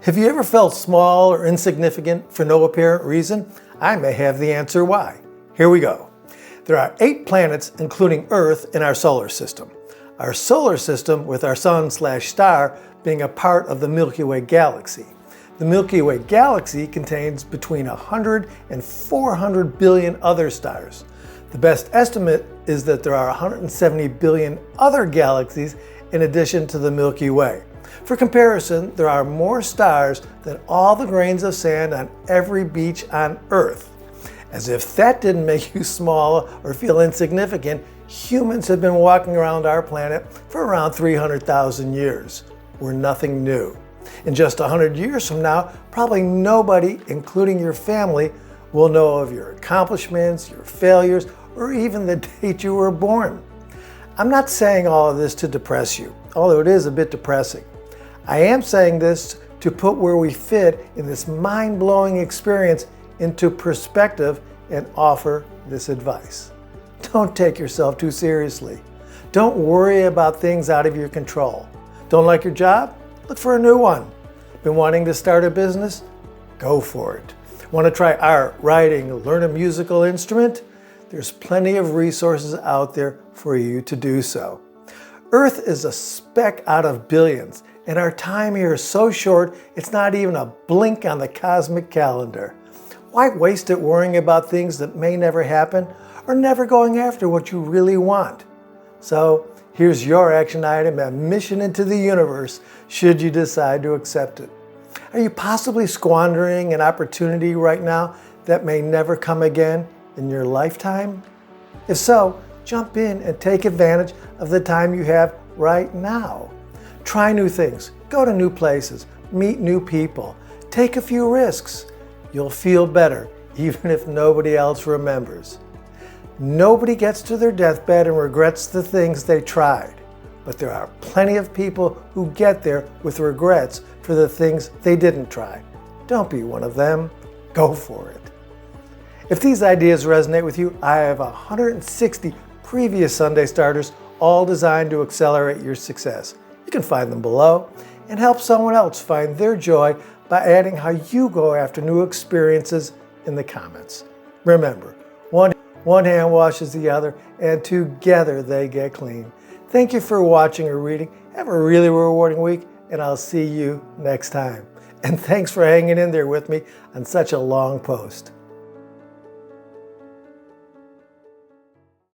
Have you ever felt small or insignificant for no apparent reason? I may have the answer why. Here we go. There are 8 planets, including Earth, in our solar system. Our solar system, with our sun/star, being a part of the Milky Way Galaxy. The Milky Way Galaxy contains between 100 and 400 billion other stars. The best estimate is that there are 170 billion other galaxies in addition to the Milky Way. For comparison, there are more stars than all the grains of sand on every beach on Earth. As if that didn't make you small or feel insignificant, humans have been walking around our planet for around 300,000 years. We're nothing new. In just 100 years from now, probably nobody, including your family, will know of your accomplishments, your failures, or even the date you were born. I'm not saying all of this to depress you, although it is a bit depressing. I am saying this to put where we fit in this mind-blowing experience into perspective and offer this advice. Don't take yourself too seriously. Don't worry about things out of your control. Don't like your job? Look for a new one. Been wanting to start a business? Go for it. Want to try art, writing, learn a musical instrument? There's plenty of resources out there for you to do so. Earth is a speck out of billions, and our time here is so short it's not even a blink on the cosmic calendar. Why waste it worrying about things that may never happen or never going after what you really want? So here's your action item and mission into the universe should you decide to accept it. Are you possibly squandering an opportunity right now that may never come again in your lifetime? If so, jump in and take advantage of the time you have right now. Try new things, go to new places, meet new people, take a few risks. You'll feel better, even if nobody else remembers. Nobody gets to their deathbed and regrets the things they tried, but there are plenty of people who get there with regrets for the things they didn't try. Don't be one of them. Go for it. If these ideas resonate with you, I have 160 previous Sunday starters, all designed to accelerate your success. You can find them below and help someone else find their joy by adding how you go after new experiences in the comments. Remember, one hand washes the other, and together they get clean. Thank you for watching or reading. Have a really rewarding week, and I'll see you next time. And thanks for hanging in there with me on such a long post.